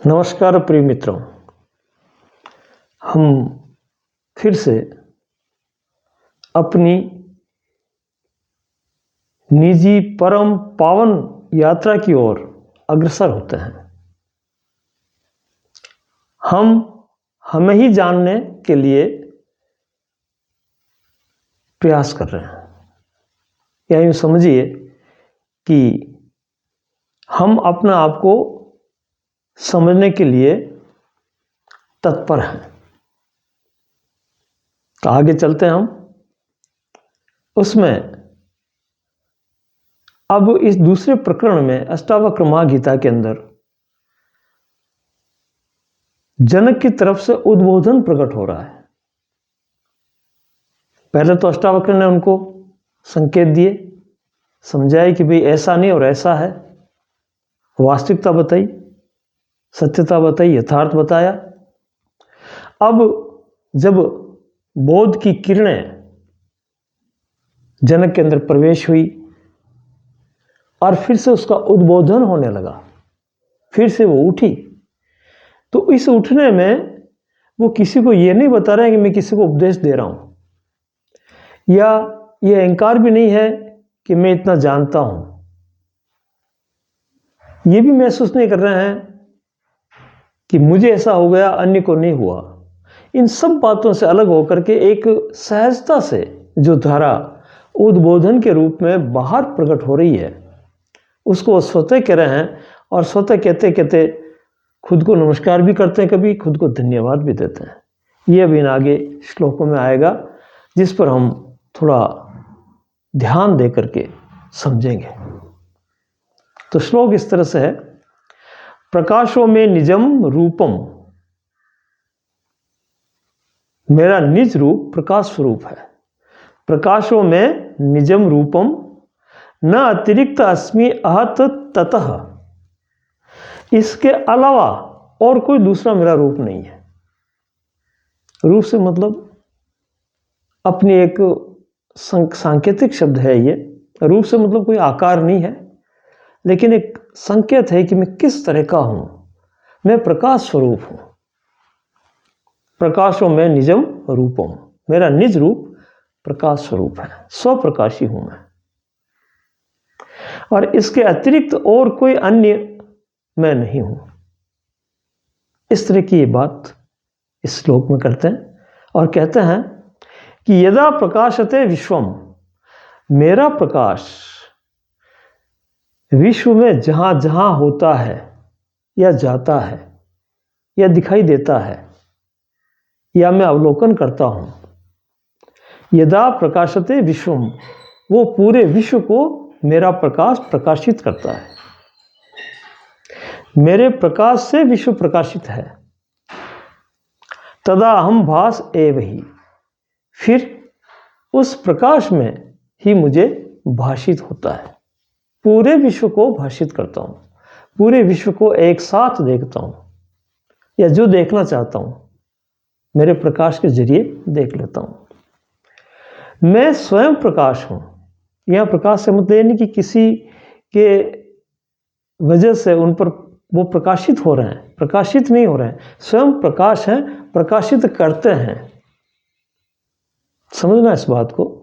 नमस्कार प्रिय मित्रों, हम फिर से अपनी निजी परम पावन यात्रा की ओर अग्रसर होते हैं। हम हमें ही जानने के लिए प्रयास कर रहे हैं, या यूँ समझिए कि हम अपने आप को समझने के लिए तत्पर हैं। तो आगे चलते हैं हम उसमें। अब इस दूसरे प्रकरण में अष्टावक्र महागीता के अंदर जनक की तरफ से उद्बोधन प्रकट हो रहा है। पहले तो अष्टावक्र ने उनको संकेत दिए, समझाए कि भाई ऐसा नहीं और ऐसा है, वास्तविकता बताई, सत्यता बताई, यथार्थ बताया। अब जब बोध की किरणें जनक के अंदर प्रवेश हुई और फिर से उसका उद्बोधन होने लगा, फिर से वो उठी, तो इस उठने में वो किसी को ये नहीं बता रहे हैं कि मैं किसी को उपदेश दे रहा हूं, या ये अहंकार भी नहीं है कि मैं इतना जानता हूं। ये भी महसूस नहीं कर रहे हैं कि मुझे ऐसा हो गया, अन्य को नहीं हुआ। इन सब बातों से अलग होकर के एक सहजता से जो धारा उद्बोधन के रूप में बाहर प्रकट हो रही है, उसको स्वतः कह रहे हैं। और स्वतः कहते कहते खुद को नमस्कार भी करते हैं, कभी खुद को धन्यवाद भी देते हैं। ये अभी आगे श्लोकों में आएगा, जिस पर हम थोड़ा ध्यान दे करके समझेंगे। तो श्लोक इस तरह से है, प्रकाशों में निजम रूपम, मेरा निज रूप प्रकाश स्वरूप है। प्रकाशों में निजम रूपम न अतिरिक्त अस्मि अहत ततः, इसके अलावा और कोई दूसरा मेरा रूप नहीं है। रूप से मतलब अपनी एक सांकेतिक शब्द है ये। रूप से मतलब कोई आकार नहीं है, लेकिन एक संकेत है कि मैं किस तरह का हूं। मैं प्रकाश स्वरूप हूं। प्रकाशों में निजम रूपम, मेरा निज रूप प्रकाश स्वरूप है, स्वप्रकाशी हूं मैं, और इसके अतिरिक्त और कोई अन्य मैं नहीं हूं। इस तरह की ये बात इस श्लोक में करते हैं और कहते हैं कि यदा प्रकाशते विश्वम, मेरा प्रकाश विश्व में जहां जहां होता है या जाता है या दिखाई देता है या मैं अवलोकन करता हूं, यदा प्रकाशते विश्वम, वो पूरे विश्व को मेरा प्रकाश प्रकाशित करता है। मेरे प्रकाश से विश्व प्रकाशित है। तदा हम भास एव ही, फिर उस प्रकाश में ही मुझे भाषित होता है। पूरे विश्व को भाषित करता हूं, पूरे विश्व को एक साथ देखता हूं, या जो देखना चाहता हूं मेरे प्रकाश के जरिए देख लेता हूं। मैं स्वयं प्रकाश हूं। यह प्रकाश से मतलब नहीं कि किसी के वजह से उन पर वो प्रकाशित हो रहे हैं, प्रकाशित नहीं हो रहे हैं। स्वयं प्रकाश हैं, प्रकाशित करते हैं। समझना इस बात को।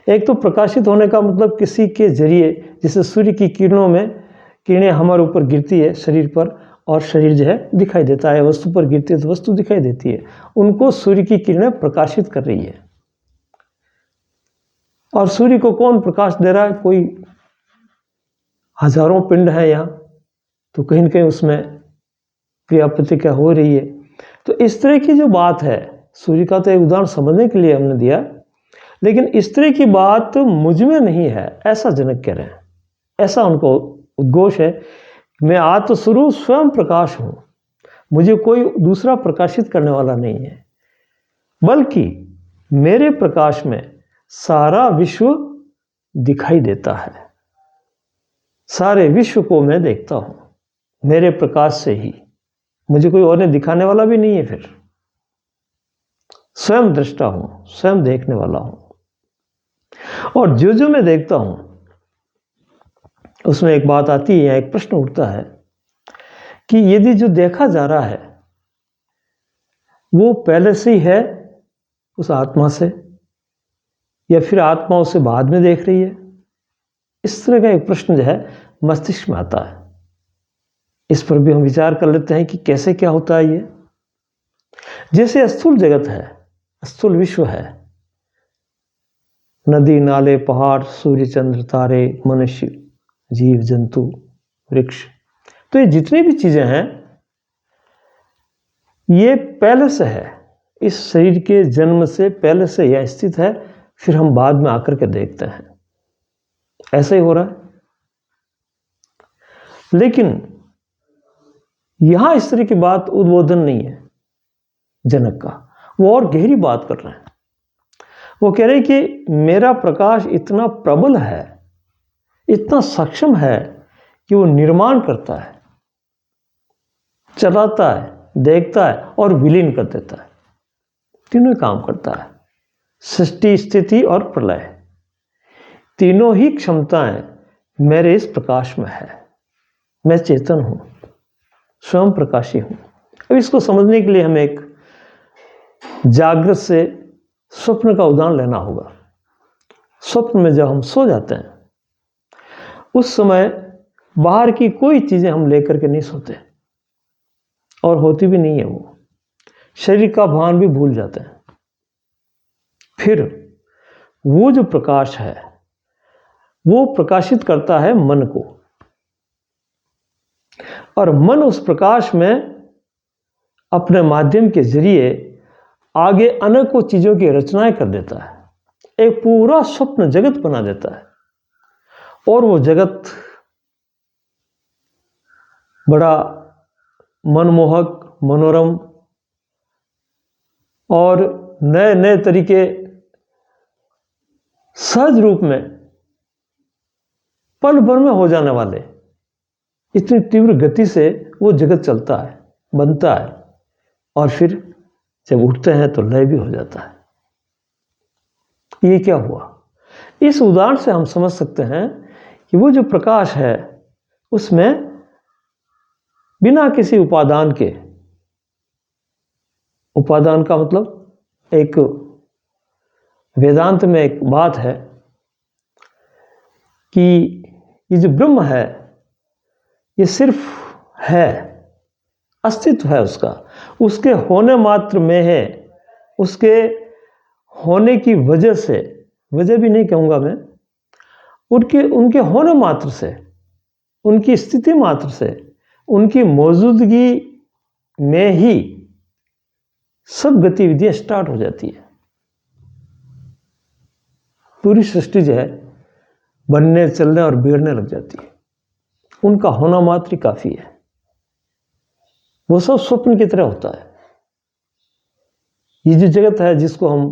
एक तो प्रकाशित होने का मतलब किसी के जरिए, जैसे सूर्य की किरणों में किरणें हमारे ऊपर गिरती है शरीर पर, और शरीर जो है दिखाई देता है, वस्तु पर गिरती है तो वस्तु दिखाई देती है। उनको सूर्य की किरणें प्रकाशित कर रही है। और सूर्य को कौन प्रकाश दे रहा है? कोई हजारों पिंड है यहाँ, तो कहीं न कहीं उसमें क्रिया प्रतिक्रिया हो रही है। तो इस तरह की जो बात है, सूर्य का तो एक उदाहरण समझने के लिए हमने दिया, लेकिन इस तरह की बात मुझ में नहीं है, ऐसा जनक कह रहे हैं। ऐसा उनको उद्घोष है, मैं आत्मस्वरूप स्वयं प्रकाश हूं, मुझे कोई दूसरा प्रकाशित करने वाला नहीं है, बल्कि मेरे प्रकाश में सारा विश्व दिखाई देता है। सारे विश्व को मैं देखता हूं मेरे प्रकाश से ही, मुझे कोई और ने दिखाने वाला भी नहीं है। फिर स्वयं दृष्टा हूं, स्वयं देखने वाला हूं, और जो जो मैं देखता हूं उसमें एक बात आती है, या एक प्रश्न उठता है कि यदि जो देखा जा रहा है वो पहले से ही है उस आत्मा से, या फिर आत्मा उसे बाद में देख रही है। इस तरह का एक प्रश्न जो है मस्तिष्क में आता है। इस पर भी हम विचार कर लेते हैं कि कैसे क्या होता है ये। जैसे स्थूल जगत है, स्थूल विश्व है, नदी नाले पहाड़ सूर्य चंद्र तारे मनुष्य जीव जंतु वृक्ष, तो ये जितनी भी चीजें हैं ये पहले से है, इस शरीर के जन्म से पहले से यह स्थित है, फिर हम बाद में आकर के देखते हैं ऐसा ही हो रहा है। लेकिन यहां इस तरह की बात उद्बोधन नहीं है जनक का, वो और गहरी बात कर रहे हैं। वो कह रहे हैं कि मेरा प्रकाश इतना प्रबल है, इतना सक्षम है कि वो निर्माण करता है, चलाता है, देखता है और विलीन कर देता है। तीनों काम करता है, सृष्टि स्थिति और प्रलय। तीनों ही क्षमताएं मेरे इस प्रकाश में है। मैं चेतन हूं, स्वयं प्रकाशी हूं। अब इसको समझने के लिए हमें एक जागृत से स्वप्न का उदाहरण लेना होगा। स्वप्न में जब हम सो जाते हैं उस समय बाहर की कोई चीजें हम लेकर के नहीं सोते, और होती भी नहीं है। वो शरीर का भान भी भूल जाते हैं। फिर वो जो प्रकाश है वो प्रकाशित करता है मन को, और मन उस प्रकाश में अपने माध्यम के जरिए आगे अनेकों चीजों की रचनाएं कर देता है। एक पूरा स्वप्न जगत बना देता है, और वो जगत बड़ा मनमोहक, मनोरम और नए नए तरीके सहज रूप में पल भर में हो जाने वाले, इतनी तीव्र गति से वो जगत चलता है, बनता है, और फिर जब उठते हैं तो लय भी हो जाता है। ये क्या हुआ? इस उदाहरण से हम समझ सकते हैं कि वो जो प्रकाश है उसमें बिना किसी उपादान के, उपादान का मतलब एक वेदांत में एक बात है कि ये जो ब्रह्म है ये सिर्फ है, अस्तित्व है उसका, उसके होने मात्र में है, उसके होने की वजह से, वजह भी नहीं कहूंगा मैं, उनके होने मात्र से, उनकी स्थिति मात्र से, उनकी मौजूदगी में ही सब गतिविधियां स्टार्ट हो जाती है। पूरी सृष्टि जो है बनने चलने और बिगड़ने लग जाती है। उनका होना मात्र ही काफी है। वो सब स्वप्न की तरह होता है। ये जो जगत है जिसको हम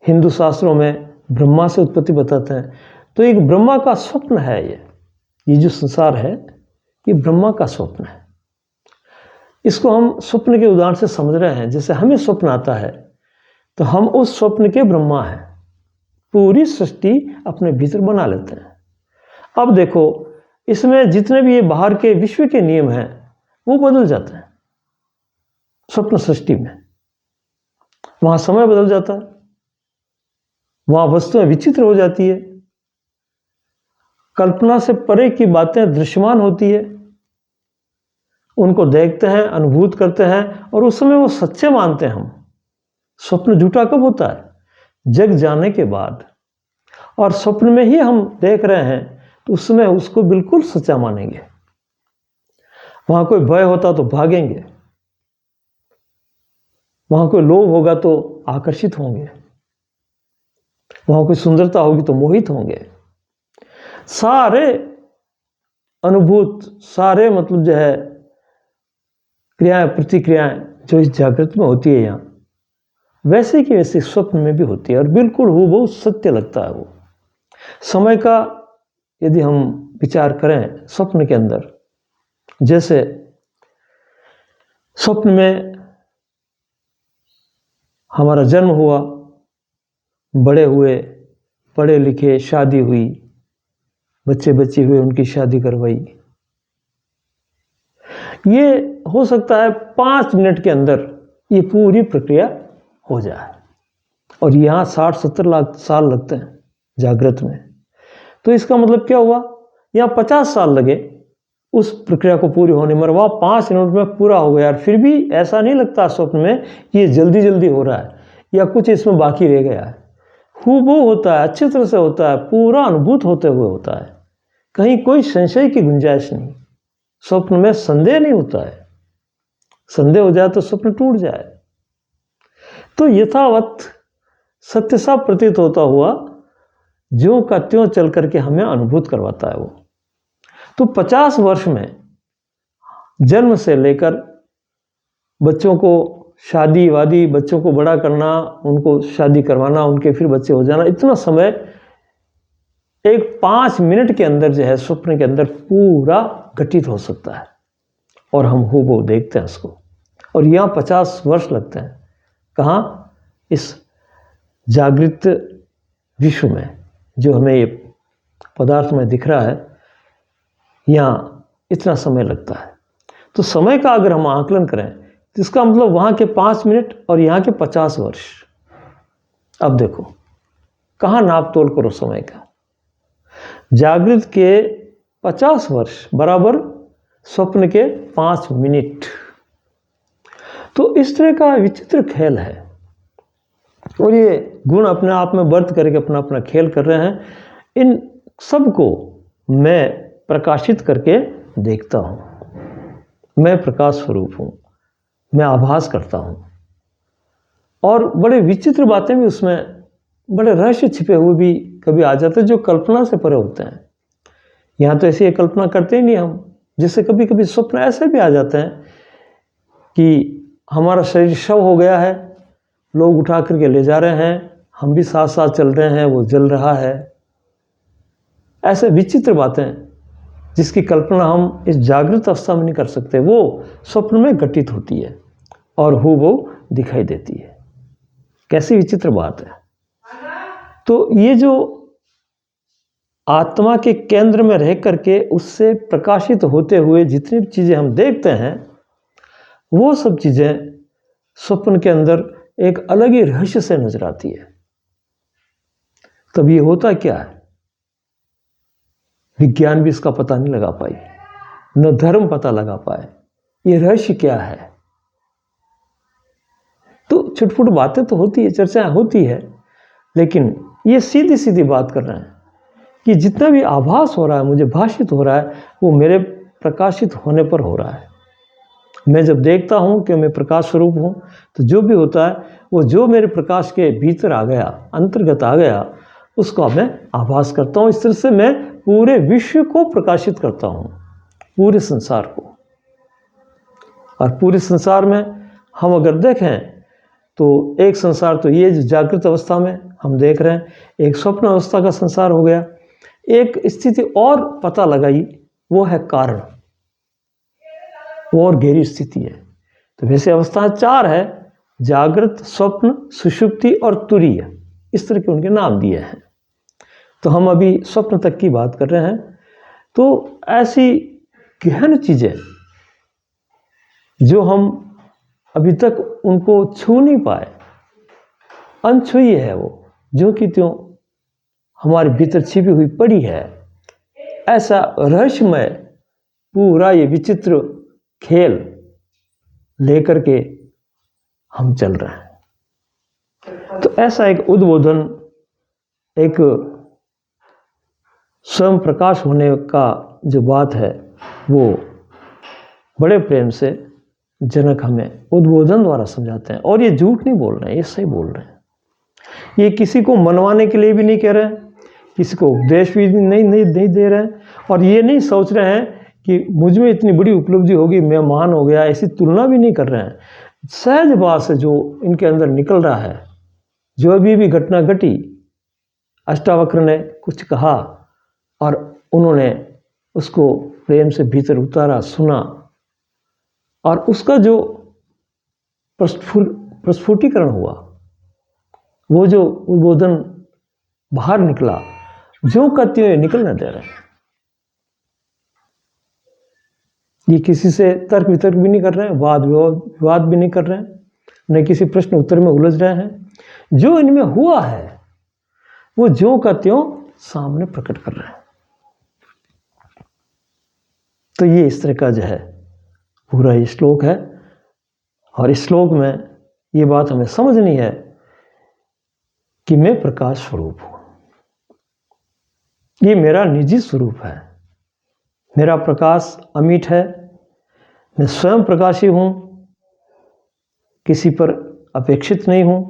हिंदू शास्त्रों में ब्रह्मा से उत्पत्ति बताते हैं, तो एक ब्रह्मा का स्वप्न है। ये जो संसार है ये ब्रह्मा का स्वप्न है। इसको हम स्वप्न के उदाहरण से समझ रहे हैं। जैसे हमें स्वप्न आता है तो हम उस स्वप्न के ब्रह्मा हैं, पूरी सृष्टि अपने भीतर बना लेते हैं। अब देखो इसमें जितने भी ये बाहर के विश्व के नियम हैं वो बदल जाते हैं। स्वप्न सृष्टि में वहां समय बदल जाता है, वहां वस्तुएं विचित्र हो जाती है, कल्पना से परे की बातें दृश्यमान होती है, उनको देखते हैं, अनुभूत करते हैं, और उस समय वो सच्चे मानते हैं हम। स्वप्न झूठा कब होता है? जग जाने के बाद। और स्वप्न में ही हम देख रहे हैं तो उस समय उसको बिल्कुल सच्चा मानेंगे। वहां कोई भय होता तो भागेंगे, वहां कोई लोभ होगा तो आकर्षित होंगे, वहां कोई सुंदरता होगी तो मोहित होंगे। सारे अनुभूत, सारे मतलब जो है क्रियाएं प्रतिक्रियाएं जो इस जागृत में होती है यहाँ, वैसे की वैसे स्वप्न में भी होती है, और बिल्कुल वो बहुत सत्य लगता है। वो समय का यदि हम विचार करें स्वप्न के अंदर, जैसे स्वप्न में हमारा जन्म हुआ, बड़े हुए, पढ़े लिखे, शादी हुई, बच्चे बच्चे हुए, उनकी शादी करवाई, ये हो सकता है 5 मिनट के अंदर ये पूरी प्रक्रिया हो जाए, और यहाँ 60-70 लाख साल लगते हैं जागृत में। तो इसका मतलब क्या हुआ, यहाँ 50 साल लगे उस प्रक्रिया को पूरी होने में, वह 5 मिनट में पूरा हो गया। फिर भी ऐसा नहीं लगता स्वप्न में कि ये जल्दी जल्दी हो रहा है या कुछ इसमें बाकी रह गया है। हूबहू होता है, अच्छी तरह से होता है, पूरा अनुभूत होते हुए होता है, कहीं कोई संशय की गुंजाइश नहीं। स्वप्न में संदेह नहीं होता है, संदेह हो जाए तो स्वप्न टूट जाए। तो यथावत सत्य सा प्रतीत होता हुआ ज्यों का त्यों चल करके हमें अनुभूत करवाता है वो। तो 50 वर्ष में जन्म से लेकर बच्चों को शादी वादी, बच्चों को बड़ा करना, उनको शादी करवाना, उनके फिर बच्चे हो जाना, इतना समय एक 5 मिनट के अंदर जो है स्वप्न के अंदर पूरा घटित हो सकता है, और हम हूबहू देखते हैं उसको। और यहाँ 50 वर्ष लगते हैं। कहाँ? इस जागृत विश्व में जो हमें ये पदार्थ में दिख रहा है, यहाँ इतना समय लगता है। तो समय का अगर हम आकलन करें तो इसका मतलब वहाँ के 5 मिनट और यहाँ के 50 वर्ष। अब देखो कहाँ नाप तोल करो समय का। जागृत के 50 वर्ष बराबर स्वप्न के 5 मिनट। तो इस तरह का विचित्र खेल है, और ये गुण अपने आप में वर्त करके अपना अपना खेल कर रहे हैं। इन सबको मैं प्रकाशित करके देखता हूँ। मैं प्रकाश स्वरूप हूँ, मैं आभास करता हूँ, और बड़े विचित्र बातें भी उसमें, बड़े रहस्य छिपे हुए भी कभी आ जाते हैं जो कल्पना से परे होते हैं। यहाँ तो ऐसी कल्पना करते ही नहीं हम। जैसे कभी कभी स्वप्न ऐसे भी आ जाते हैं कि हमारा शरीर शव हो गया है, लोग उठा करके ले जा रहे हैं, हम भी साथ साथ चल रहे हैं, वो जल रहा है। ऐसे विचित्र बातें जिसकी कल्पना हम इस जागृत अवस्था में नहीं कर सकते, वो स्वप्न में घटित होती है और हूबहू दिखाई देती है। कैसी विचित्र बात है। तो ये जो आत्मा के केंद्र में रह करके उससे प्रकाशित होते हुए जितनी चीज़ें हम देखते हैं, वो सब चीज़ें स्वप्न के अंदर एक अलग ही रहस्य से नजर आती है। तब ये होता क्या है, विज्ञान भी इसका पता नहीं लगा पाई, न धर्म पता लगा पाए, ये रहस्य क्या है। तो छुटपुट बातें तो होती है, चर्चाएं होती है, लेकिन ये सीधी सीधी बात कर रहे हैं कि जितना भी आभास हो रहा है, मुझे भाषित हो रहा है, वो मेरे प्रकाशित होने पर हो रहा है। मैं जब देखता हूँ कि मैं प्रकाश स्वरूप हूँ, तो जो भी होता है वो जो मेरे प्रकाश के भीतर आ गया, अंतर्गत आ गया, उसको मैं आभास करता हूँ। इस तरह से मैं पूरे विश्व को प्रकाशित करता हूँ, पूरे संसार को। और पूरे संसार में हम अगर देखें तो एक संसार तो ये जो जागृत अवस्था में हम देख रहे हैं, एक स्वप्न अवस्था का संसार हो गया। एक स्थिति और पता लगाई, वो है कारण, वो और गहरी स्थिति है। तो वैसे अवस्था 4 है, जागृत, स्वप्न, सुषुप्ति और तुरीय, इस तरह के उनके नाम दिए हैं। तो हम अभी स्वप्न तक की बात कर रहे हैं। तो ऐसी गहन चीज़ें जो हम अभी तक उनको छू नहीं पाए, अनछुई है वो, जो कि त्यों हमारे भीतर छिपी हुई पड़ी है। ऐसा रहस्यमय पूरा ये विचित्र खेल लेकर के हम चल रहे हैं। तो ऐसा एक उद्बोधन, एक स्वयं प्रकाश होने का जो बात है, वो बड़े प्रेम से जनक हमें उद्बोधन द्वारा समझाते हैं। और ये झूठ नहीं बोल रहे हैं, ये सही बोल रहे हैं। ये किसी को मनवाने के लिए भी नहीं कह रहे हैं, किसी को उपदेश भी नहीं दे रहे हैं, और ये नहीं सोच रहे हैं कि मुझ में इतनी बड़ी उपलब्धि होगी, मैं महान हो गया, ऐसी तुलना भी नहीं कर रहे हैं। सहज बात से जो इनके अंदर निकल रहा है, जो अभी भी घटना घटी, अष्टावक्र ने कुछ कहा और उन्होंने उसको प्रेम से भीतर उतारा, सुना, और उसका जो प्रस्फुटीकरण हुआ, वो जो उद्बोधन बाहर निकला, जो कहते हुए निकल न दे रहे। ये किसी से तर्क वितर्क भी नहीं कर रहे हैं, वाद विवाद भी नहीं कर रहे हैं, न किसी प्रश्न उत्तर में उलझ रहे हैं। जो इनमें हुआ है वो ज्यों का त्यों सामने प्रकट कर रहे हैं। तो ये इस तरह का जो है पूरा ये श्लोक है। और इस श्लोक में ये बात हमें समझनी है कि मैं प्रकाश स्वरूप हूं, ये मेरा निजी स्वरूप है, मेरा प्रकाश अमिट है, मैं स्वयं प्रकाशी हूं, किसी पर अपेक्षित नहीं हूं,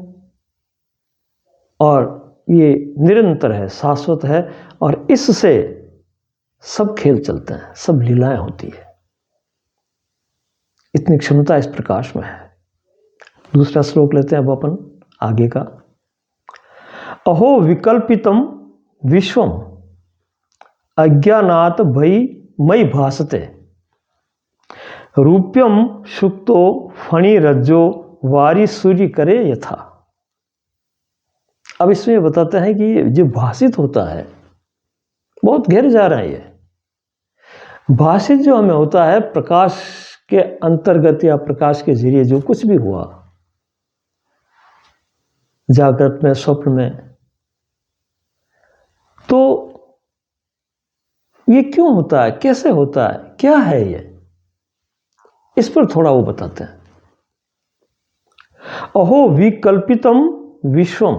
और ये निरंतर है, शाश्वत है, और इससे सब खेल चलते हैं, सब लीलाएं होती है। इतनी क्षमता इस प्रकाश में है। दूसरा श्लोक लेते हैं अब अपन आगे का। अहो विकल्पितम विश्वम अज्ञानात भई मई भासते रूप्यम शुक्तो फणि रज्जो वारी सूर्य करे यथा। अब इसमें ये बताते हैं कि जो भाषित होता है, बहुत गहरे जा रहा है ये भाषित जो हमें होता है, प्रकाश के अंतर्गत या प्रकाश के जरिए जो कुछ भी हुआ, जागृत में, स्वप्न में, तो ये क्यों होता है, कैसे होता है, क्या है ये, इस पर थोड़ा वो बताते हैं। अहो विकल्पितम विश्वम,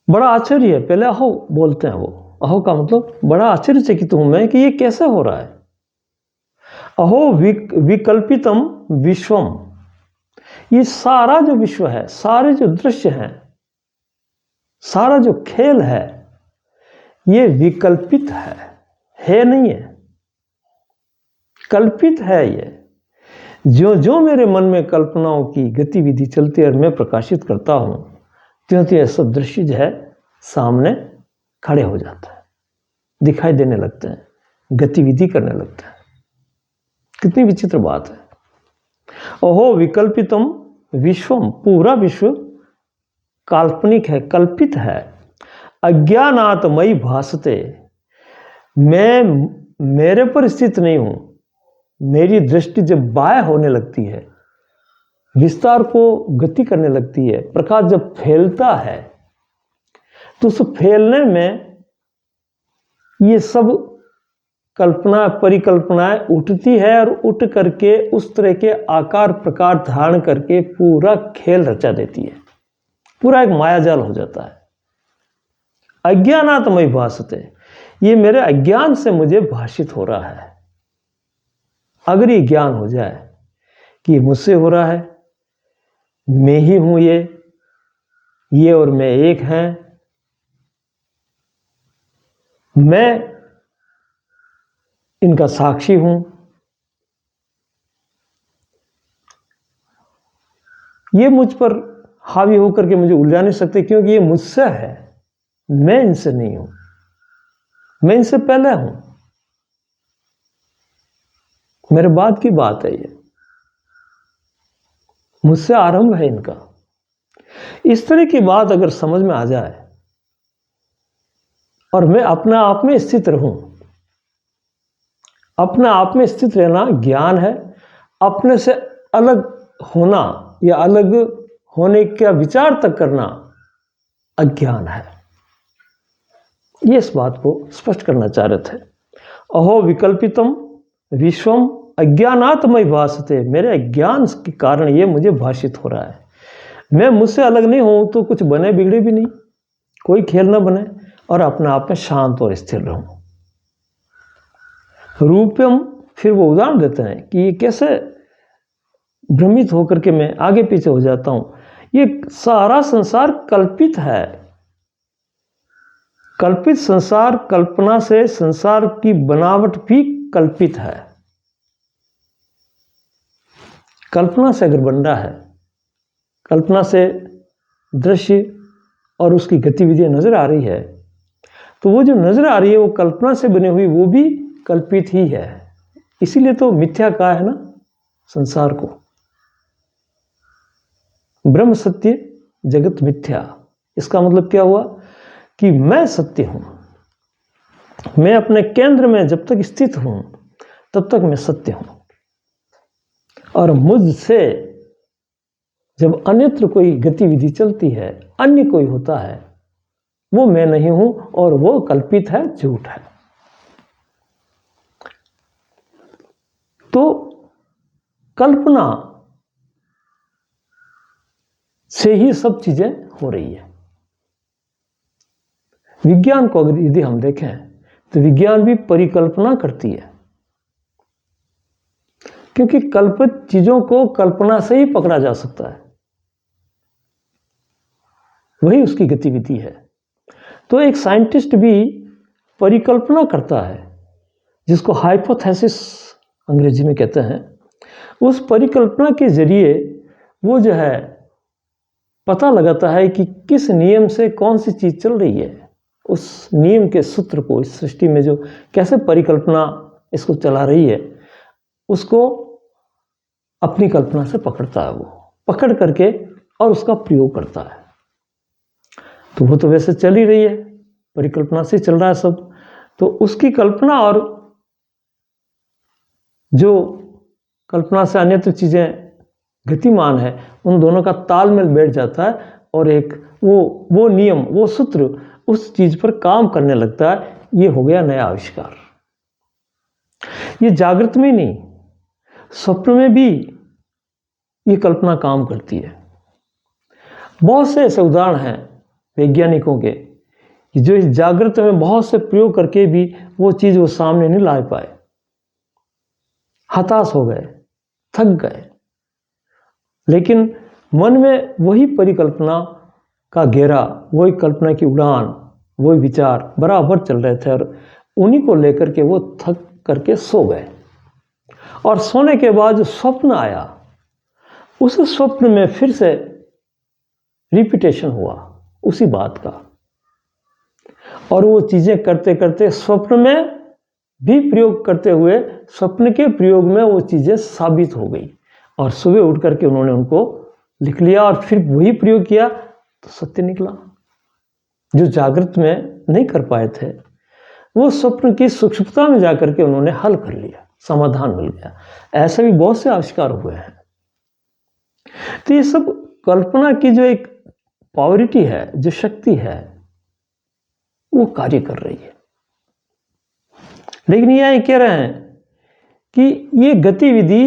बड़ा आश्चर्य है। पहले अहो बोलते हैं, वो अहो का मतलब बड़ा आश्चर्यचकित हूं मैं कि ये कैसे हो रहा है। अहो विकल्पितम विश्वम, ये सारा जो विश्व है, सारे जो दृश्य हैं, सारा जो खेल है, ये विकल्पित है नहीं है, कल्पित है। ये जो जो मेरे मन में कल्पनाओं की गतिविधि चलती है और मैं प्रकाशित करता हूं, त्यों त्यों सब दृश्य जो है सामने खड़े हो जाते हैं, दिखाई देने लगते हैं, गतिविधि करने लगते हैं। कितनी विचित्र बात है। ओहो विकल्पितम विश्वम, पूरा विश्व काल्पनिक है, कल्पित है। अज्ञानातमयी भासते, मैं मेरे पर स्थित नहीं हूं। मेरी दृष्टि जब बाह्य होने लगती है, विस्तार को गति करने लगती है, प्रकाश जब फैलता है, तो उस फैलने में ये सब कल्पना परिकल्पनाएं उठती है और उठ करके उस तरह के आकार प्रकार धारण करके पूरा खेल रचा देती है, पूरा एक मायाजाल हो जाता है। अज्ञानातमयी भासते, ये मेरे अज्ञान से मुझे भाषित हो रहा है। अगर ये ज्ञान हो जाए कि मुझसे हो रहा है, मैं ही हूं ये और मैं एक हैं, मैं इनका साक्षी हूं, ये मुझ पर हावी होकर के मुझे उलझा नहीं सकते, क्योंकि ये मुझसे है, मैं इनसे नहीं हूं, मैं इनसे पहले हूं, मेरे बाद की बात है, ये मुझसे आरंभ है इनका। इस तरह की बात अगर समझ में आ जाए और मैं अपने आप में स्थित रहूं, अपने आप में स्थित रहना ज्ञान है। अपने से अलग होना या अलग होने का विचार तक करना अज्ञान है। ये इस बात को स्पष्ट करना चाह रहे थे। अहो विकल्पितम विश्वम अज्ञानातमयी भासते, मेरे अज्ञान के कारण ये मुझे भाषित हो रहा है। मैं मुझसे अलग नहीं हूं तो कुछ बने बिगड़े भी नहीं, कोई खेल ना बने, और अपने आप में शांत और स्थिर रहूं। रूपम, फिर वो उदाहरण देते हैं कि ये कैसे भ्रमित होकर के मैं आगे पीछे हो जाता हूं। ये सारा संसार कल्पित है, कल्पित संसार, कल्पना से संसार की बनावट भी कल्पित है। कल्पना से अगर बन रहा है, कल्पना से दृश्य और उसकी गतिविधियां नजर आ रही है, तो वो जो नजर आ रही है वो कल्पना से बनी हुई, वो भी कल्पित ही है। इसीलिए तो मिथ्या कहा है ना संसार को, ब्रह्म सत्य जगत मिथ्या। इसका मतलब क्या हुआ कि मैं सत्य हूं, मैं अपने केंद्र में जब तक स्थित हूं, तब तक मैं सत्य हूं, और मुझसे जब अन्यत्र कोई गतिविधि चलती है, अन्य कोई होता है, वो मैं नहीं हूं और वो कल्पित है, झूठ है। तो कल्पना से ही सब चीजें हो रही है। विज्ञान को अगर यदि हम देखें तो विज्ञान भी परिकल्पना करती है, क्योंकि कल्पित चीजों को कल्पना से ही पकड़ा जा सकता है, वही उसकी गतिविधि है। तो एक साइंटिस्ट भी परिकल्पना करता है, जिसको हाइपोथेसिस अंग्रेजी में कहते हैं। उस परिकल्पना के जरिए वो जो है पता लगाता है कि किस नियम से कौन सी चीज चल रही है, उस नियम के सूत्र को इस सृष्टि में जो कैसे परिकल्पना इसको चला रही है, उसको अपनी कल्पना से पकड़ता है, वो पकड़ करके और उसका प्रयोग करता है। तो वो तो वैसे चल ही रही है, परिकल्पना से चल रहा है सब। तो उसकी कल्पना और जो कल्पना से अन्यत्र चीजें गतिमान है, उन दोनों का तालमेल बैठ जाता है और एक वो नियम, वो सूत्र उस चीज पर काम करने लगता है। ये हो गया नया आविष्कार। ये जागृत में नहीं, स्वप्न में भी ये कल्पना काम करती है। बहुत से ऐसे उदाहरण हैं वैज्ञानिकों के कि जो इस जागृत में बहुत से प्रयोग करके भी वो चीज वो सामने नहीं ला पाए, हताश हो गए, थक गए। लेकिन मन में वही परिकल्पना का घेरा, वही कल्पना की उड़ान, वही विचार बराबर चल रहे थे, और उन्हीं को लेकर के वो थक करके सो गए। और सोने के बाद जो स्वप्न आया, उस स्वप्न में फिर से रिपीटेशन हुआ उसी बात का, और वो चीजें करते करते स्वप्न में भी प्रयोग करते हुए स्वप्न के प्रयोग में वो चीजें साबित हो गई, और सुबह उठ करके उन्होंने उनको लिख लिया और फिर वही प्रयोग किया तो सत्य निकला। जो जागृत में नहीं कर पाए थे, वो स्वप्न की सूक्ष्मता में जाकर के उन्होंने हल कर लिया, समाधान मिल गया। ऐसे भी बहुत से आविष्कार हुए हैं। तो ये सब कल्पना की जो एक पावरिटी है, जो शक्ति है, वो कार्य कर रही है। लेकिन ये कह रहे हैं कि ये गतिविधि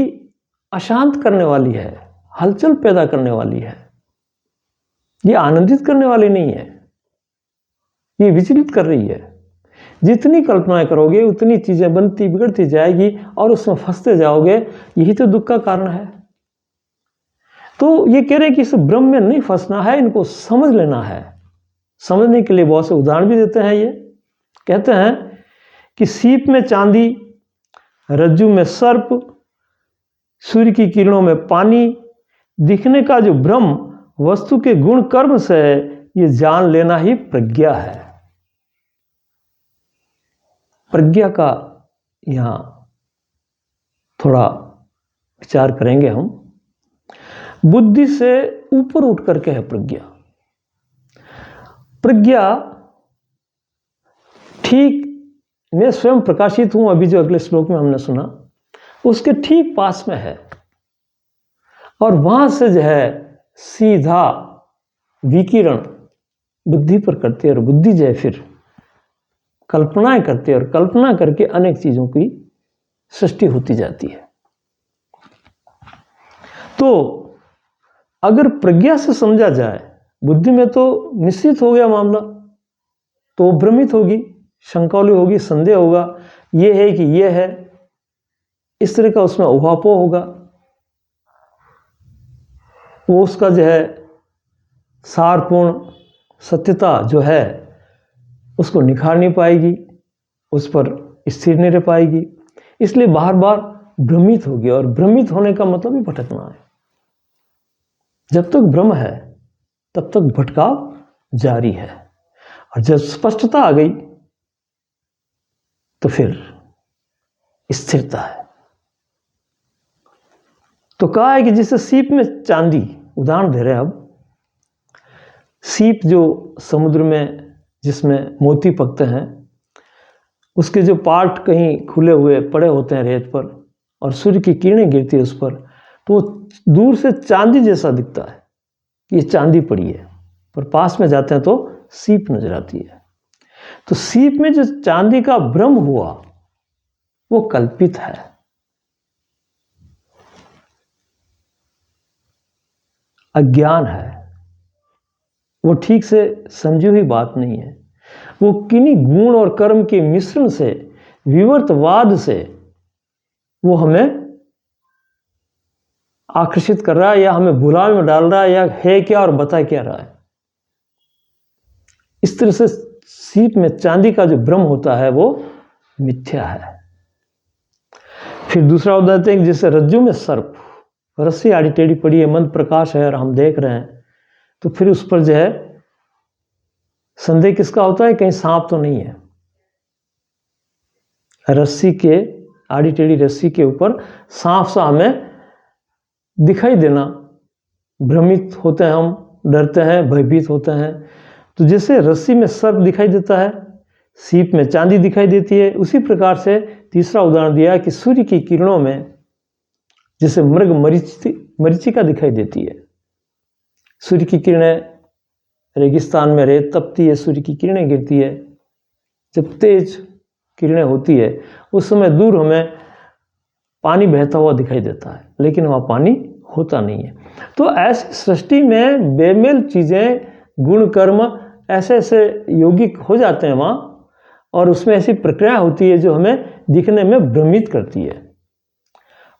अशांत करने वाली है, हलचल पैदा करने वाली है, ये आनंदित करने वाली नहीं है, ये विचलित कर रही है। जितनी कल्पनाएं करोगे उतनी चीजें बनती बिगड़ती जाएगी और उसमें फंसते जाओगे, यही तो दुख का कारण है। तो ये कह रहे हैं कि इस भ्रम में नहीं फंसना है, इनको समझ लेना है। समझने के लिए बहुत से उदाहरण भी देते हैं। ये कहते हैं कि सीप में चांदी, रज्जू में सर्प, सूर्य की किरणों में पानी, दिखने का जो भ्रम वस्तु के गुण कर्म से है, ये जान लेना ही प्रज्ञा है। प्रज्ञा का यहां थोड़ा विचार करेंगे हम। बुद्धि से ऊपर उठ करके है प्रज्ञा। प्रज्ञा ठीक, मैं स्वयं प्रकाशित हूं, अभी जो अगले श्लोक में हमने सुना, उसके ठीक पास में है, और वहां से जो है सीधा विकिरण बुद्धि पर करती है, और बुद्धि जो है फिर कल्पनाएं करती है, और कल्पना करके अनेक चीजों की सृष्टि होती जाती है। तो अगर प्रज्ञा से समझा जाए, बुद्धि में तो निश्चित हो गया मामला, तो भ्रमित होगी, शंकावली होगी, संदेह होगा, ये है कि ये है, इस तरह का उसमें उहापोह होगा। वो उसका जो है सारपूर्ण सत्यता जो है उसको निखार नहीं पाएगी, उस पर स्थिर नहीं रह पाएगी, इसलिए बार बार भ्रमित होगी। और भ्रमित होने का मतलब ही भटकना है। जब तक भ्रम है तब तक भटकाव जारी है, और जब स्पष्टता आ गई तो फिर स्थिरता है। तो कहा है कि जैसे सीप में चांदी, उदाहरण दे रहे हैं अब। सीप जो समुद्र में जिसमें मोती पकते हैं, उसके जो पार्ट कहीं खुले हुए पड़े होते हैं रेत पर और सूर्य की किरणें गिरती है उस पर, तो वो दूर से चांदी जैसा दिखता है कि ये चांदी पड़ी है, पर पास में जाते हैं तो सीप नजर आती है। तो सीप में जो चांदी का भ्रम हुआ वो कल्पित है, अज्ञान है, वो ठीक से समझी हुई बात नहीं है। वो किन्हीं गुण और कर्म के मिश्रण से, विवर्तवाद से वो हमें आकर्षित कर रहा है या हमें भुलावे में डाल रहा है, या है क्या और बता क्या रहा है। इस तरह से सीप में चांदी का जो भ्रम होता है वो मिथ्या है। फिर दूसरा उदाहरण देते हैं, जैसे रज्जू में सर्प, रस्सी आड़ी टेढ़ी पड़ी है, मंद प्रकाश है और हम देख रहे हैं, तो फिर उस पर जो है संदेह किसका होता है, कहीं सांप तो नहीं है। रस्सी के, आड़ी टेढ़ी रस्सी के ऊपर सांप सा हमें दिखाई देना, भ्रमित होते हैं हम, डरते हैं, भयभीत होते हैं। तो जैसे रस्सी में सर्प दिखाई देता है, सीप में चांदी दिखाई देती है, उसी प्रकार से तीसरा उदाहरण दिया कि सूर्य की किरणों में जैसे मृग मरीचिका दिखाई देती है। सूर्य की किरणें, रेगिस्तान में रेत तपती है, सूर्य की किरणें गिरती है, जब तेज किरणें होती है उस समय दूर हमें पानी बहता हुआ दिखाई देता है, लेकिन वहाँ पानी होता नहीं है। तो ऐसी सृष्टि में बेमेल चीज़ें, गुण कर्म ऐसे ऐसे यौगिक हो जाते हैं वहाँ, और उसमें ऐसी प्रक्रिया होती है जो हमें दिखने में भ्रमित करती है।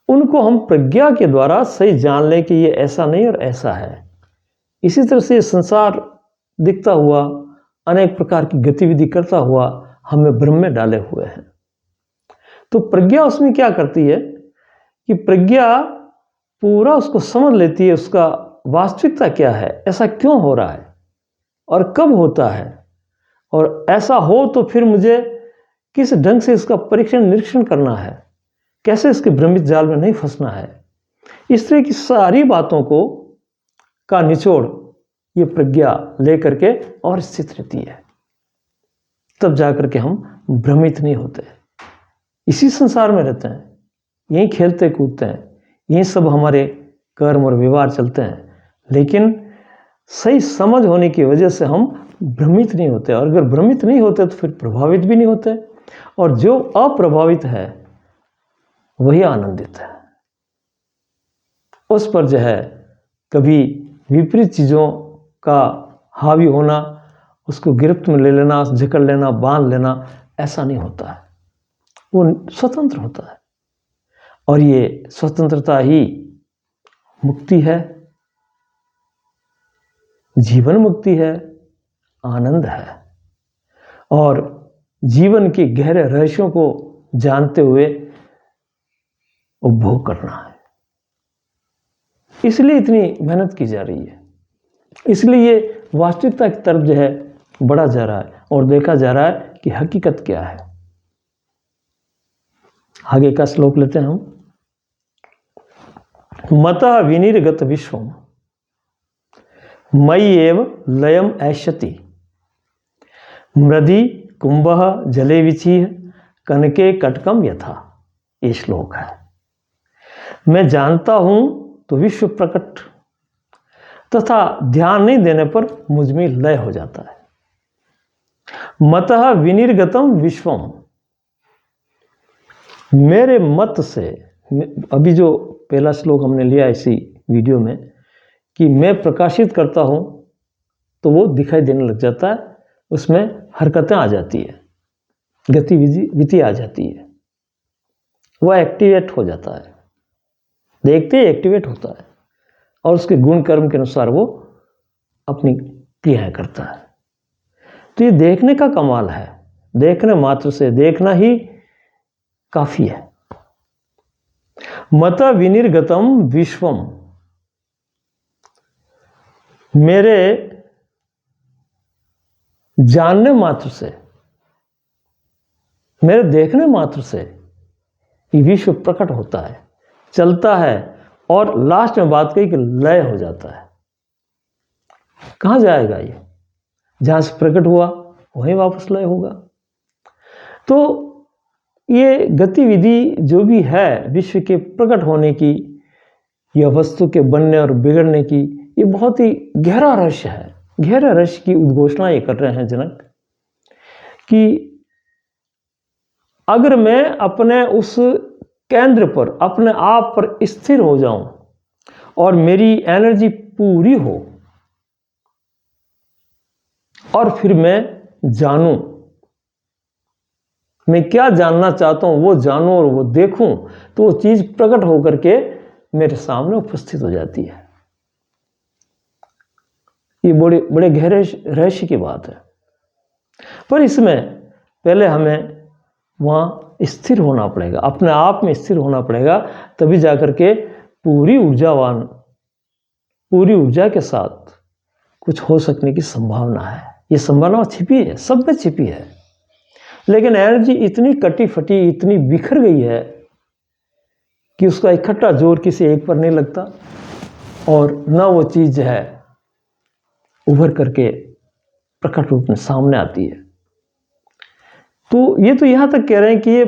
उनको हम प्रज्ञा के द्वारा सही जान लें कि ये ऐसा नहीं और ऐसा है। इसी तरह से संसार दिखता हुआ, अनेक प्रकार की गतिविधि करता हुआ हमें भ्रम में डाले हुए हैं। तो प्रज्ञा उसमें क्या करती है कि प्रज्ञा पूरा उसको समझ लेती है, उसका वास्तविकता क्या है, ऐसा क्यों हो रहा है और कब होता है, और ऐसा हो तो फिर मुझे किस ढंग से इसका परीक्षण निरीक्षण करना है, कैसे इसके भ्रमित जाल में नहीं फंसना है। इस तरह की सारी बातों को का निचोड़ ये प्रज्ञा लेकर के और स्थित रहती है, तब जाकर के हम भ्रमित नहीं होते। इसी संसार में रहते हैं, यहीं खेलते कूदते हैं, यहीं सब हमारे कर्म और व्यवहार चलते हैं, लेकिन सही समझ होने की वजह से हम भ्रमित नहीं होते। और अगर भ्रमित नहीं होते तो फिर प्रभावित भी नहीं होते, और जो अप्रभावित है वही आनंदित है। उस पर जो है कभी विपरीत चीज़ों का हावी होना, उसको गिरफ्त में ले लेना, जकड़ लेना, बांध लेना, ऐसा नहीं होता है। वो स्वतंत्र होता है, और ये स्वतंत्रता ही मुक्ति है, जीवन मुक्ति है, आनंद है, और जीवन के गहरे रहस्यों को जानते हुए उपभोग करना है। इसलिए इतनी मेहनत की जा रही है, इसलिए ये वास्तविकता की तरफ जो है बढ़ा जा रहा है और देखा जा रहा है कि हकीकत क्या है। आगे का श्लोक लेते हैं हम। मतः विनिर्गत विश्वम मयि एव लयम ऐष्यति मृदि कुंभः जले विचीह कनके कटकम यथा। ये श्लोक है। मैं जानता हूं तो विश्व प्रकट, तथा ध्यान नहीं देने पर मुझ में लय हो जाता है। मतः विनिर्गतम विश्वम, मेरे मत से, अभी जो पहला श्लोक हमने लिया इसी वीडियो में, कि मैं प्रकाशित करता हूं तो वो दिखाई देने लग जाता है, उसमें हरकतें आ जाती है, गतिविधि आ जाती है, वह एक्टिवेट हो जाता है, देखते ही एक्टिवेट होता है, और उसके गुण कर्म के अनुसार वो अपनी क्रियाएं करता है। तो ये देखने का कमाल है, देखने मात्र से, देखना ही काफी है। मत विनिर्गतम विश्वम, मेरे जानने मात्र से, मेरे देखने मात्र से ये विश्व प्रकट होता है, चलता है, और लास्ट में बात कही कि लय हो जाता है। कहां जाएगा ये? जहां से प्रकट हुआ वहीं वापस लय होगा। तो ये गतिविधि जो भी है विश्व के प्रकट होने की या वस्तु के बनने और बिगड़ने की, ये बहुत ही गहरा रहस्य है। गहरा रहस्य की उद्घोषणा ये कर रहे हैं जनक कि अगर मैं अपने उस केंद्र पर, अपने आप पर स्थिर हो जाऊं और मेरी एनर्जी पूरी हो और फिर मैं जानूं, मैं क्या जानना चाहता हूं वो जानूं और वो देखूं, तो वो चीज प्रकट होकर के मेरे सामने उपस्थित हो जाती है। ये बड़े बड़े गहरे रहस्य की बात है। पर इसमें पहले हमें वहां स्थिर होना पड़ेगा, अपने आप में स्थिर होना पड़ेगा, तभी जाकर के पूरी ऊर्जावान, पूरी ऊर्जा के साथ कुछ हो सकने की संभावना है। ये संभावना छिपी है, सब में छिपी है, लेकिन एनर्जी इतनी कटी फटी, इतनी बिखर गई है कि उसका इकट्ठा जोर किसी एक पर नहीं लगता और न वो चीज है उभर करके प्रकट रूप में सामने आती है। तो ये तो यहां तक कह रहे हैं कि ये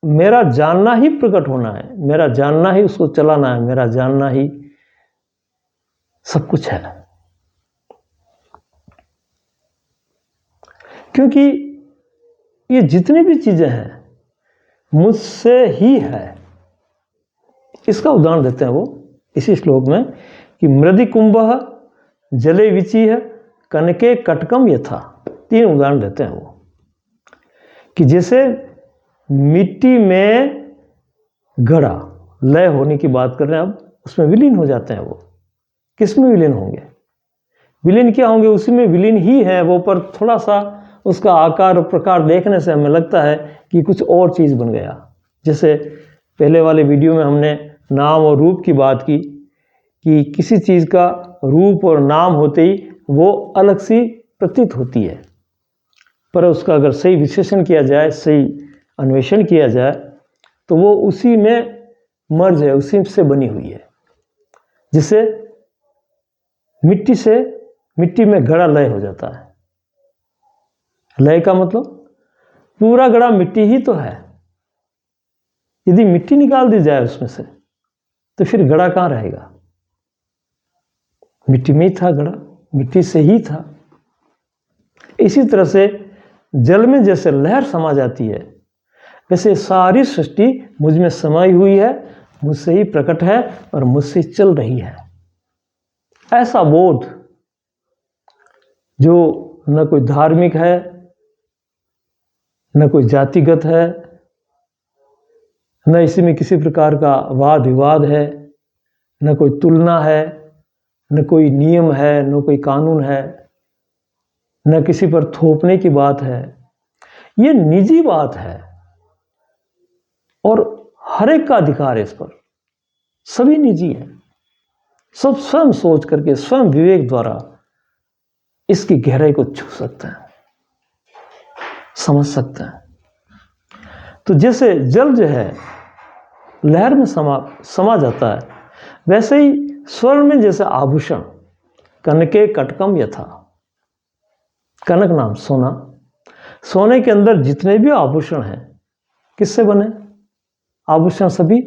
मेरा जानना ही प्रकट होना है, मेरा जानना ही उसको चलाना है, मेरा जानना ही सब कुछ है। क्योंकि ये जितनी भी चीजें हैं मुझसे ही है। इसका उदाहरण देते हैं वो इसी श्लोक में कि मृदि कुंभः जले विचिह कनके कटकम यथा। 3 उदाहरण देते हैं वो कि जैसे मिट्टी में घड़ा लय होने की बात कर रहे हैं, अब उसमें विलीन हो जाते हैं। वो किस में विलीन होंगे? विलीन क्या होंगे? उसी में विलीन ही है वो, पर थोड़ा सा उसका आकार और प्रकार देखने से हमें लगता है कि कुछ और चीज़ बन गया। जैसे पहले वाले वीडियो में हमने नाम और रूप की बात की कि किसी चीज़ का रूप और नाम होते ही वो अलग सी प्रतीत होती है, पर उसका अगर सही विश्लेषण किया जाए, सही अन्वेषण किया जाए, तो वो उसी में मर्ज है, उसी से बनी हुई है। जिसे मिट्टी से, मिट्टी में घड़ा लय हो जाता है। लय का मतलब पूरा घड़ा मिट्टी ही तो है। यदि मिट्टी निकाल दी जाए उसमें से, तो फिर घड़ा कहाँ रहेगा? मिट्टी में ही था घड़ा, मिट्टी से ही था। इसी तरह से जल में जैसे लहर समा जाती है, वैसे सारी सृष्टि मुझ में समाई हुई है, मुझसे ही प्रकट है और मुझसे चल रही है। ऐसा बोध जो न कोई धार्मिक है, न कोई जातिगत है, न इसी में किसी प्रकार का वाद विवाद है, न कोई तुलना है, न कोई नियम है, न कोई कानून है, न किसी पर थोपने की बात है। ये निजी बात है और हर एक का अधिकार है इस पर। सभी निजी है, सब स्वयं सोच करके, स्वयं विवेक द्वारा इसकी गहराई को छू सकते हैं, समझ सकते हैं। तो जैसे जल जो है लहर में समा जाता है, वैसे ही स्वर्ण में जैसे आभूषण कनके कटकम यथा। कनक नाम सोना, सोने के अंदर जितने भी आभूषण हैं किससे बने? आभूषण सभी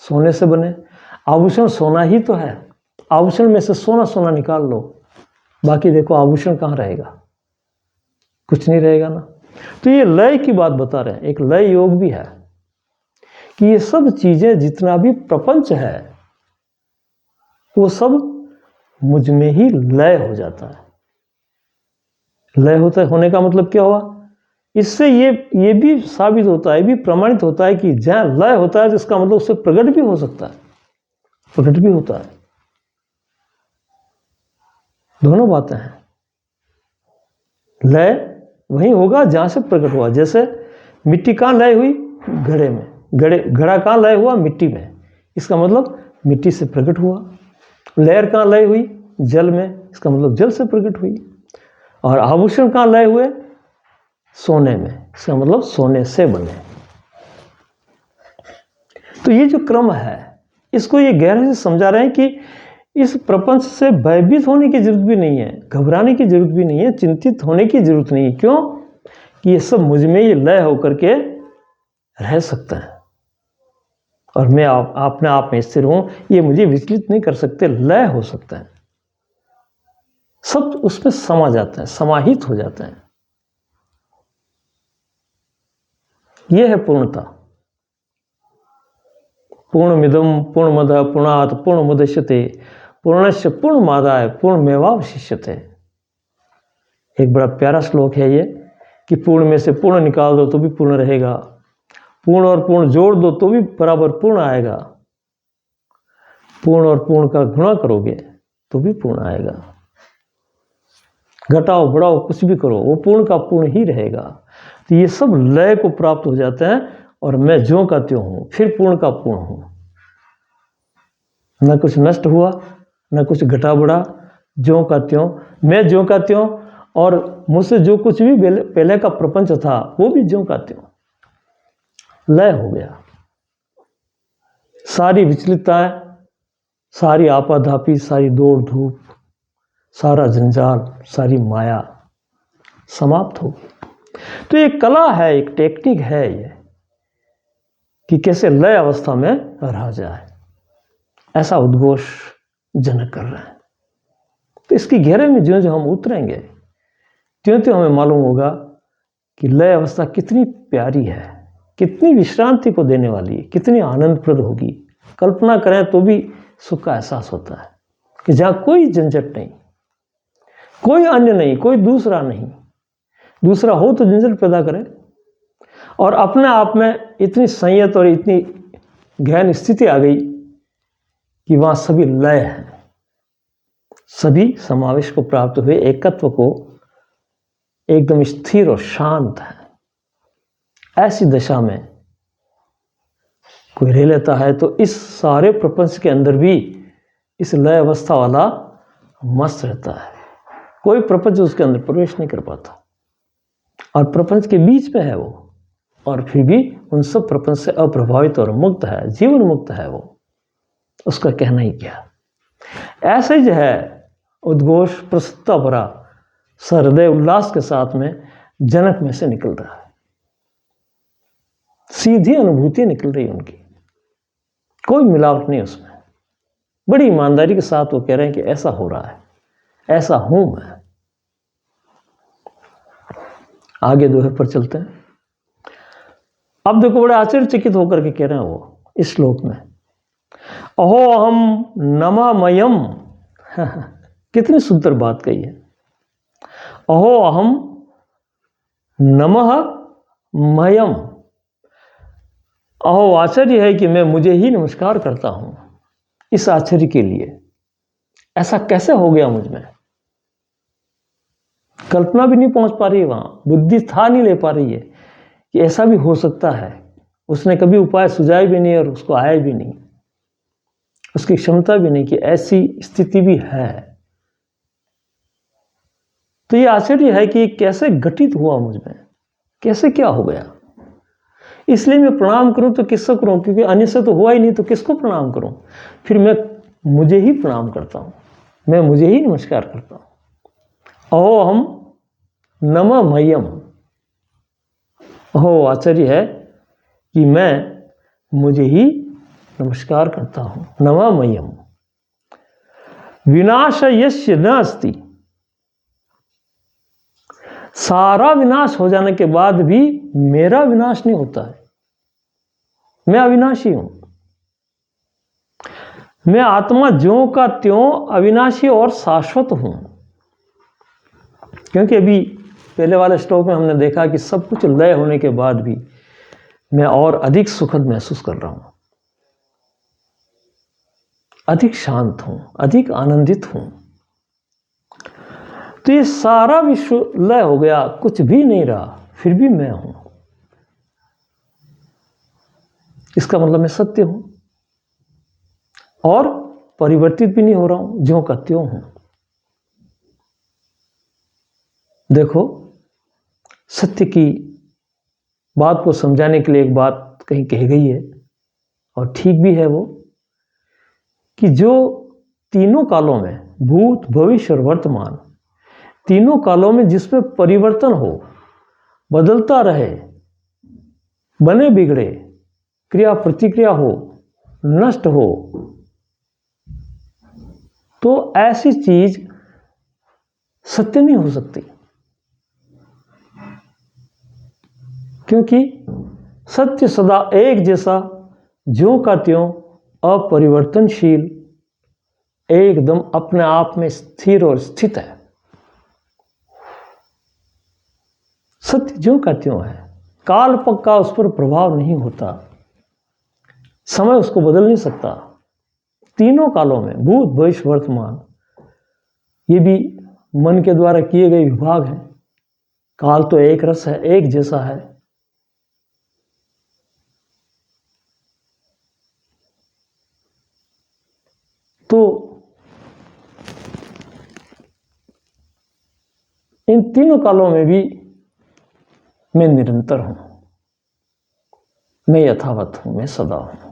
सोने से बने। आभूषण सोना ही तो है। आभूषण में से सोना सोना निकाल लो, बाकी देखो आभूषण कहाँ रहेगा? कुछ नहीं रहेगा ना। तो ये लय की बात बता रहे हैं, एक लय योग भी है कि ये सब चीजें, जितना भी प्रपंच है, वो सब मुझ में ही लय हो जाता है। लय होता है, होने का मतलब क्या हुआ? इससे ये भी साबित होता है, भी प्रमाणित होता है कि जहाँ लय होता है, जिसका मतलब उससे प्रकट भी हो सकता है, प्रकट भी होता है। दोनों बातें हैं। लय वहीं होगा जहां से प्रकट हुआ। जैसे मिट्टी कहाँ लय हुई? घड़े में। घड़ा कहाँ लय हुआ? मिट्टी में। इसका मतलब मिट्टी से प्रकट हुआ। लहर कहाँ लय हुई? जल में। इसका मतलब जल से प्रकट हुई। और आभूषण कहाँ लय हुए? सोने में। इसका मतलब सोने से बने। तो ये जो क्रम है, इसको ये गहरे से समझा रहे हैं कि इस प्रपंच से भयभीत होने की जरूरत भी नहीं है, घबराने की जरूरत भी नहीं है, चिंतित होने की जरूरत नहीं है। क्यों? कि ये सब मुझ में ही लय होकर के रह सकते हैं और मैं अपने आप में स्थिर हूं, ये मुझे विचलित नहीं कर सकते, लय हो सकते हैं, सब उसमें समा जाते हैं, समाहित हो जाते हैं। यह है पूर्णता। पूर्णमिदं पूर्णमदः पूर्णात् पूर्णमुदच्यते पूर्णस्य पूर्णमादाय पूर्णमेवावशिष्यते। एक बड़ा प्यारा श्लोक है ये कि पूर्ण में से पूर्ण निकाल दो तो भी पूर्ण रहेगा, पूर्ण और पूर्ण जोड़ दो तो भी बराबर पूर्ण आएगा, पूर्ण और पूर्ण का गुणा करोगे तो भी पूर्ण आएगा, घटाओ बढ़ाओ कुछ भी करो वो पूर्ण का पूर्ण ही रहेगा। तो ये सब लय को प्राप्त हो जाते हैं और मैं ज्यों का त्यों हूं, फिर पूर्ण का पूर्ण हूं, न कुछ नष्ट हुआ न कुछ घटा बढ़ा, ज्यों का त्यों, मैं ज्यों का त्यों, और मुझसे जो कुछ भी पहले का प्रपंच था वो भी ज्यों का त्यों लय हो गया। सारी विचलितताएं, सारी आपाधापी, सारी दौड़ धूप, सारा जंजाल, सारी माया समाप्त हो गई। तो ये कला है, एक टेक्निक है ये कि कैसे लय अवस्था में रहा जाए। ऐसा उद्घोष जनक कर रहे हैं। तो इसकी गहरे में ज्यों ज्यों हम उतरेंगे त्यों त्यों हमें मालूम होगा कि लय अवस्था कितनी प्यारी है, कितनी विश्रांति को देने वाली है, कितनी आनंदप्रद होगी। कल्पना करें तो भी सुख का एहसास होता है कि जहाँ कोई झंझट नहीं, कोई अन्य नहीं, कोई दूसरा नहीं, दूसरा हो तो झंझट पैदा करे, और अपने आप में इतनी संयत और इतनी गहन स्थिति आ गई कि वहाँ सभी लय हैं, सभी समावेश को प्राप्त हुए, एकत्व को एकदम स्थिर और शांत है। ऐसी दशा में कोई रह लेता है तो इस सारे प्रपंच के अंदर भी इस लय अवस्था वाला मस्त रहता है। कोई प्रपंच उसके अंदर प्रवेश नहीं कर पाता और प्रपंच के बीच में है वो, और फिर भी उन सब प्रपंच से अप्रभावित और मुक्त है, जीवन मुक्त है वो, उसका कहना ही क्या। ऐसे ही जो है उद्घोष प्रसन्नता भरा सहृदय उल्लास के साथ में जनक में से निकल रहा है, सीधी अनुभूति निकल रही है उनकी, कोई मिलावट नहीं उसमें, बड़ी ईमानदारी के साथ वो कह रहे हैं कि ऐसा हो रहा है, ऐसा हूं मैं। आगे दोहे पर चलते हैं। अब देखो बड़े आश्चर्यचकित होकर के कह रहे हैं वो इस श्लोक में, अहो अहम नममयम। कितनी सुंदर बात कही है, अहो अहम नमः मयम। अहो आश्चर्य है कि मैं मुझे ही नमस्कार करता हूं। इस आश्चर्य के लिए ऐसा कैसे हो गया मुझ में, कल्पना भी नहीं पहुंच पा रही है, वहां बुद्धि था नहीं ले पा रही है कि ऐसा भी हो सकता है। उसने कभी उपाय सुझाए भी नहीं और उसको आया भी नहीं, उसकी क्षमता भी नहीं कि ऐसी स्थिति भी है। तो ये आश्चर्य है कि कैसे घटित हुआ मुझ में, कैसे क्या हो गया। इसलिए मैं प्रणाम करूं तो किसको करूं, क्योंकि अन्य से तो हुआ ही नहीं, तो किसको प्रणाम करूं। फिर मैं मुझे ही प्रणाम करता हूं, मैं मुझे ही नमस्कार करता हूं। अहो हम नममयम। अहो आश्चर्य है कि मैं मुझे ही नमस्कार करता हूं। नममयम विनाश यस्य न अस्ति। सारा विनाश हो जाने के बाद भी मेरा विनाश नहीं होता है, मैं अविनाशी हूं। मैं आत्मा ज्यों का त्यों अविनाशी और शाश्वत हूं। क्योंकि अभी पहले वाले श्लोक में हमने देखा कि सब कुछ लय होने के बाद भी मैं और अधिक सुखद महसूस कर रहा हूं, अधिक शांत हूं, अधिक आनंदित हूं। तो ये सारा विश्व लय हो गया, कुछ भी नहीं रहा, फिर भी मैं हूं। इसका मतलब मैं सत्य हूं और परिवर्तित भी नहीं हो रहा हूं, ज्यों का त्यों हूं। देखो सत्य की बात को समझाने के लिए एक बात कहीं कही गई है और ठीक भी है वो, कि जो तीनों कालों में, भूत भविष्य और वर्तमान, तीनों कालों में जिसमें परिवर्तन हो बदलता रहे, बने बिगड़े, क्रिया प्रतिक्रिया हो, नष्ट हो, तो ऐसी चीज सत्य नहीं हो सकती, क्योंकि सत्य सदा एक जैसा, ज्यों का त्यों अपरिवर्तनशील, एकदम अपने आप में स्थिर और स्थित है। सत्य ज्यों का त्यों है, काल पक्का उस पर प्रभाव नहीं होता, समय उसको बदल नहीं सकता। तीनों कालों में, भूत भविष्य वर्तमान, ये भी मन के द्वारा किए गए विभाग हैं। काल तो एक रस है, एक जैसा है। तो इन तीनों कालों में भी मैं निरंतर हूं, मैं यथावत हूं, मैं सदा हूं।